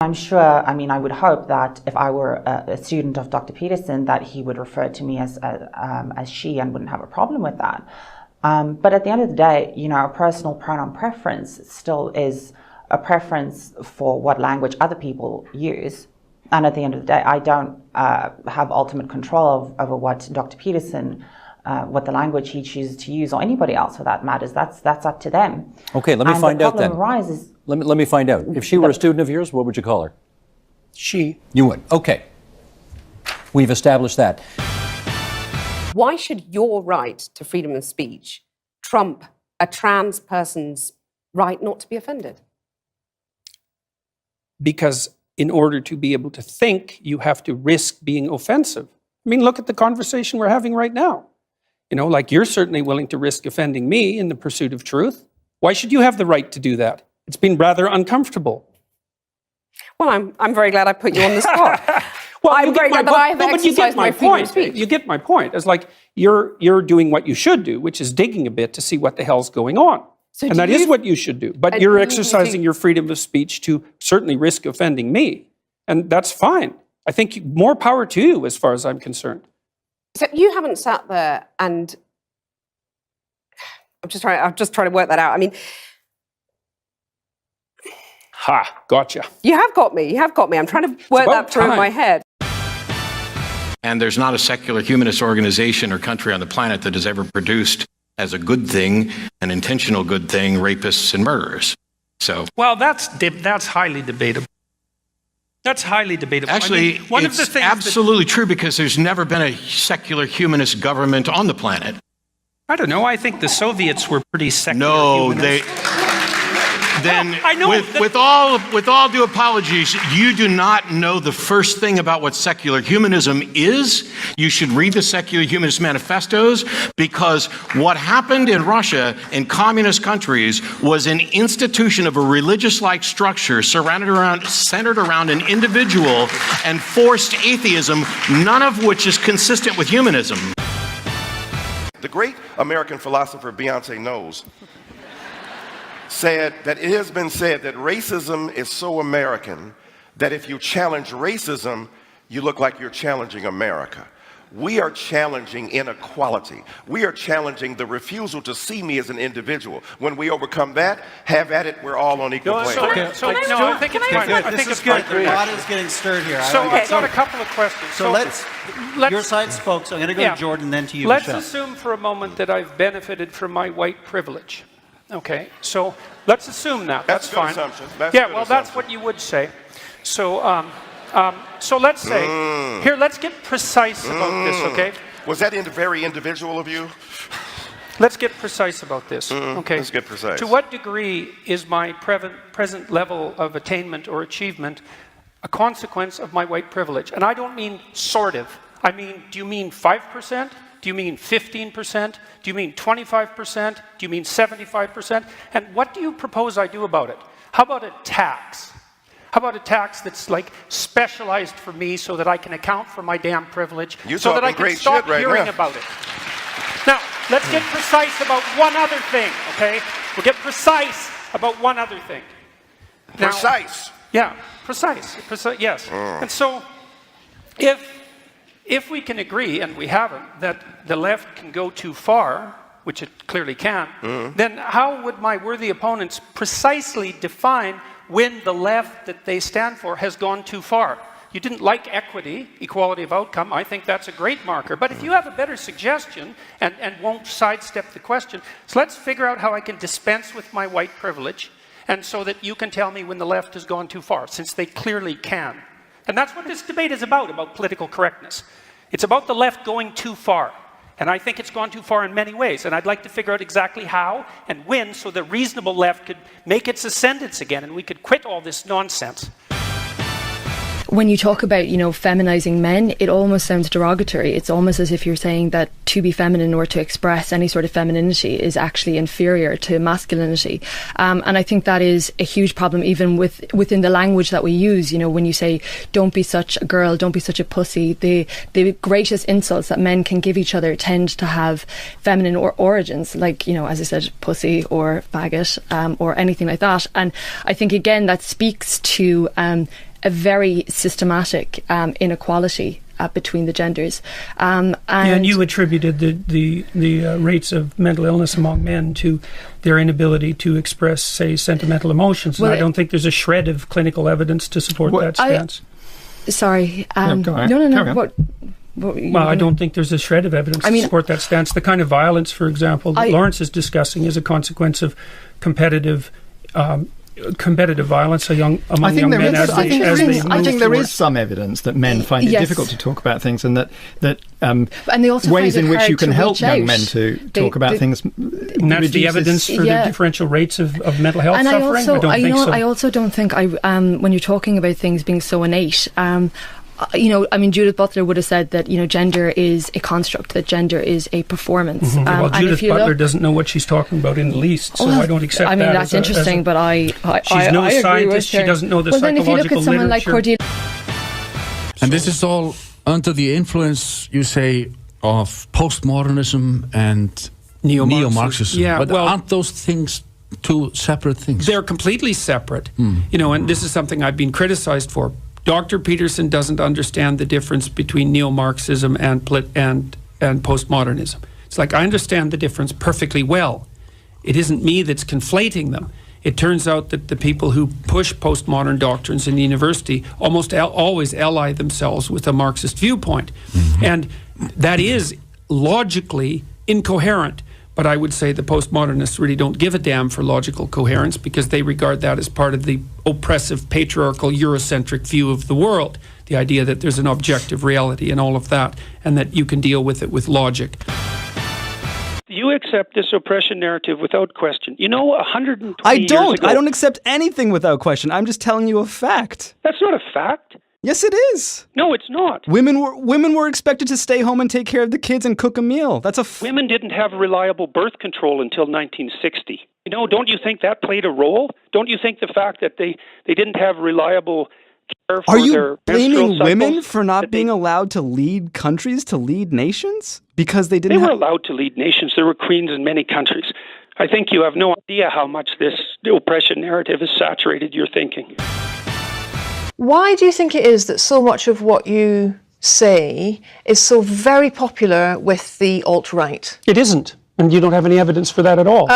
I'm sure, I mean, I would hope that if I were a student of Dr. Peterson, that he would refer to me as she and wouldn't have a problem with that. But at the end of the day, you know, a personal pronoun preference still is a preference for what language other people use. And at the end of the day, I don't have ultimate control over what Dr. Peterson, what the language he chooses to use, or anybody else for that matters. That's up to them. Okay, let me find out then. The problem arises. Let me find out. If she were a student of yours, what would you call her? She. You would. Okay. We've established that. Why should your right to freedom of speech trump a trans person's right not to be offended? Because in order to be able to think, you have to risk being offensive. I mean, look at the conversation we're having right now. You know, like you're certainly willing to risk offending me in the pursuit of truth. Why should you have the right to do that? It's been rather uncomfortable. Well, I'm very glad I put you on the spot. Well, I'm very glad that I have exercised my freedom of speech. You get my point. It's like you're doing what you should do, which is digging a bit to see what the hell's going on. So and that is what you should do. But you're exercising your freedom of speech to certainly risk offending me. And that's fine. I think more power to you as far as I'm concerned. So you haven't sat there and I'm just trying to work that out. I mean, ha, gotcha. You have got me. You have got me. I'm trying to work that through in my head. And there's not a secular humanist organization or country on the planet that has ever produced as a good thing, an intentional good thing, rapists and murderers. So, well, that's highly debatable. That's highly debatable. Actually, I mean, it's absolutely true because there's never been a secular humanist government on the planet. I don't know. I think the Soviets were pretty secular. No, humanists. Then, I know with all due apologies, you do not know the first thing about what secular humanism is. You should read the Secular Humanist Manifestos, because what happened in Russia, in communist countries, was an institution of a religious-like structure centered around an individual and forced atheism, none of which is consistent with humanism. The great American philosopher Beyonce Knowles said that it has been said that racism is so American that if you challenge racism, you look like you're challenging America. We are challenging inequality. We are challenging the refusal to see me as an individual. When we overcome that, have at it, we're all on equal plane. I think it's fine. I think it's good. The pot is getting stirred here. So I've got a couple of questions. So let's your side spoke, so I'm going to go to Jordan, then to you, Let's Michelle. assume for a moment that I've benefited from my white privilege. Okay, so let's assume that. That's fine. Assumption. That's what you would say. So, so let's say, here, let's get precise about this, okay? Was that very individual of you? Let's get precise about this, okay? Let's get precise. To what degree is my present level of attainment or achievement a consequence of my white privilege? And I don't mean sort of. I mean, do you mean 5%? Do you mean 15%? Do you mean 25%? Do you mean 75%? And what do you propose I do about it? How about a tax? How about a tax that's like specialized for me so that I can account for my damn privilege, so that I can stop hearing about it? Now, let's get precise about one other thing, okay? We'll get precise about one other thing. Now, Precise? Yeah, precise, yes. And so, if we can agree, and we haven't, that the left can go too far, which it clearly can, then how would my worthy opponents precisely define when the left that they stand for has gone too far? You didn't like equity, equality of outcome. I think that's a great marker. But if you have a better suggestion and won't sidestep the question, so let's figure out how I can dispense with my white privilege, and so that you can tell me when the left has gone too far, since they clearly can. And that's what this debate is about political correctness. It's about the left going too far. And I think it's gone too far in many ways. And I'd like to figure out exactly how and when, so the reasonable left could make its ascendance again and we could quit all this nonsense. when you talk about, feminizing men, it almost sounds derogatory. It's almost as if you're saying that to be feminine or to express any sort of femininity is actually inferior to masculinity. And I think that is a huge problem even within the language that we use. When you say, don't be such a girl, don't be such a pussy, the greatest insults that men can give each other tend to have feminine origins, like, as I said, pussy or faggot, or anything like that. And I think, again, that speaks to a very systematic inequality between the genders. And you attributed the rates of mental illness among men to their inability to express, say, sentimental emotions. And I don't think there's a shred of clinical evidence to support that stance. Sorry. No. Well, I don't think there's a shred of evidence to support that stance. The kind of violence, for example, that Lawrence is discussing is a consequence of competitive violence among young men as they move I think there towards. is some evidence that men find it difficult to talk about things, and that and they also ways find it in which hard you can to help reach young out. men to talk about things. And that's the evidence for the differential rates of mental health and suffering? I also don't think when you're talking about things being so innate, Judith Butler would have said that, gender is a construct, that gender is a performance. Well, Judith Butler doesn't know what she's talking about in the least, so I don't accept that. That's interesting, but she's no scientist, she doesn't know the psychological then if you look at someone like literature. Cordelia... And this is all under the influence, you say, of postmodernism and neo-Marxism. Yeah, but aren't those things two separate things? They're completely separate. And this is something I've been criticized for. Dr. Peterson doesn't understand the difference between neo-Marxism and postmodernism. It's like, I understand the difference perfectly well. It isn't me that's conflating them. It turns out that the people who push postmodern doctrines in the university almost always ally themselves with a Marxist viewpoint. And that is logically incoherent. But I would say the postmodernists really don't give a damn for logical coherence, because they regard that as part of the oppressive, patriarchal, Eurocentric view of the world. The idea that there's an objective reality and all of that, and that you can deal with it with logic. You accept this oppression narrative without question. 120 years ago... I don't accept anything without question. I'm just telling you a fact. That's not a fact. Yes, it is. No, it's not. Women were expected to stay home and take care of the kids and cook a meal. Women didn't have reliable birth control until 1960. Don't you think that played a role? Don't you think the fact that they didn't have reliable care for their Are you blaming women cycles, for not being allowed to lead countries, to lead nations? Because they didn't They were allowed to lead nations. There were queens in many countries. I think you have no idea how much this oppression narrative has saturated your thinking. Why do you think it is that so much of what you say is so very popular with the alt-right? It isn't. And you don't have any evidence for that at all.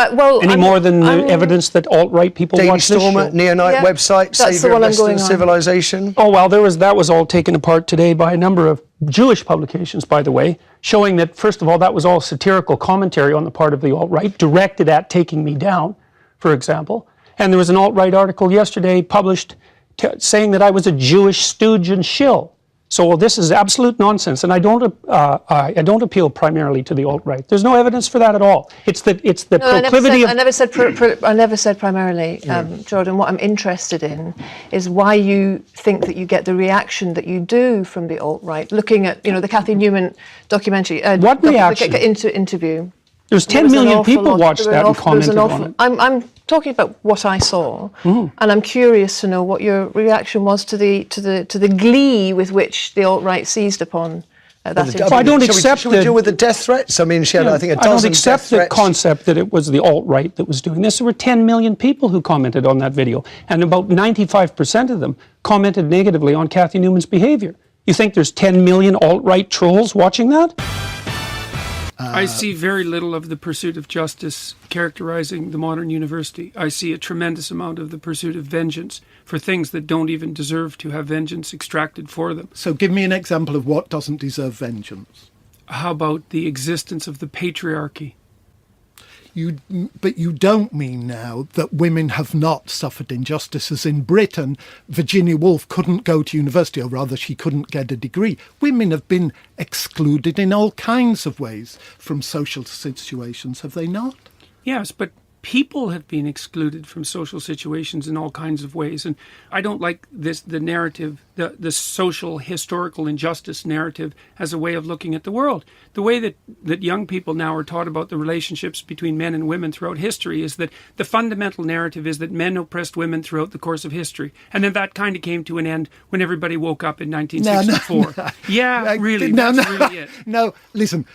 More than the evidence that alt-right people watch this show. Neo-Nite website, Saviour of Western Civilization. Oh, well, that was all taken apart today by a number of Jewish publications, by the way, showing that, first of all, that was all satirical commentary on the part of the alt-right, directed at taking me down, for example. And there was an alt-right article yesterday published saying that I was a Jewish stooge and shill. So this is absolute nonsense, and I don't appeal primarily to the alt-right. There's no evidence for that at all. It's the proclivity of... I never said primarily, Jordan. What I'm interested in is why you think that you get the reaction that you do from the alt-right. Looking at the Cathy Newman documentary, what reaction? Interview. There's 10 million people watched that and commented on it. I'm talking about what I saw, and I'm curious to know what your reaction was to the glee with which the alt-right seized upon that interview. I don't accept Should we deal with the death threats? I mean, she had, I think, a dozen I don't accept death the concept that it was the alt-right that was doing this. There were 10 million people who commented on that video, and about 95% of them commented negatively on Cathy Newman's behavior. You think there's 10 million alt-right trolls watching that? I see very little of the pursuit of justice characterizing the modern university. I see a tremendous amount of the pursuit of vengeance for things that don't even deserve to have vengeance extracted for them. So give me an example of what doesn't deserve vengeance. How about the existence of the patriarchy? But you don't mean now that women have not suffered injustices. In Britain, Virginia Woolf couldn't go to university, or rather she couldn't get a degree. Women have been excluded in all kinds of ways from social situations, have they not? Yes, but people have been excluded from social situations in all kinds of ways. And I don't like the narrative, the social historical injustice narrative as a way of looking at the world. The way that young people now are taught about the relationships between men and women throughout history is that the fundamental narrative is that men oppressed women throughout the course of history. And then that kind of came to an end when everybody woke up in 1964. No. Yeah, really, that's really it. No, listen,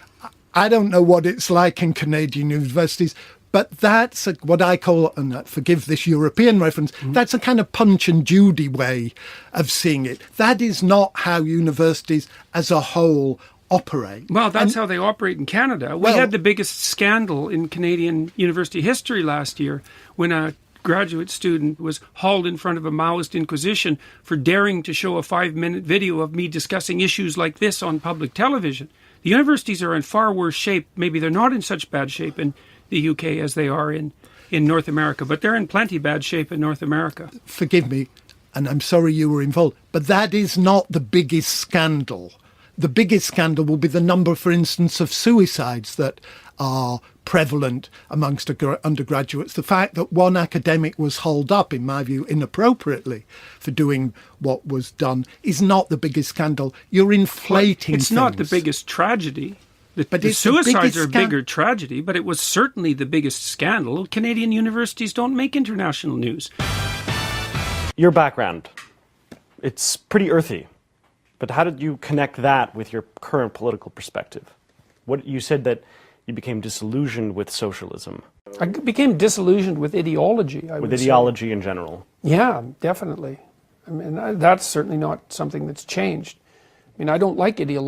I don't know what it's like in Canadian universities, but that's what I call, and forgive this European reference, that's a kind of Punch and Judy way of seeing it. That is not how universities as a whole operate. Well, that's how they operate in Canada. We had the biggest scandal in Canadian university history last year when a graduate student was hauled in front of a Maoist inquisition for daring to show a 5-minute video of me discussing issues like this on public television. The universities are in far worse shape. Maybe they're not in such bad shape in the UK as they are in North America, but they're in plenty bad shape in North America. Forgive me, and I'm sorry you were involved, but that is not the biggest scandal. The biggest scandal will be the number, for instance, of suicides that are prevalent amongst undergraduates. The fact that one academic was hauled up, in my view, inappropriately for doing what was done is not the biggest scandal. You're inflating It's things. not the biggest tragedy. The suicides are a bigger tragedy, but it was certainly the biggest scandal. Canadian universities don't make international news. Your background, it's pretty earthy, but how did you connect that with your current political perspective? You said that you became disillusioned with socialism. I became disillusioned with ideology, I would say. With ideology in general. Yeah, definitely. I mean, that's certainly not something that's changed. I mean, I don't like ideology.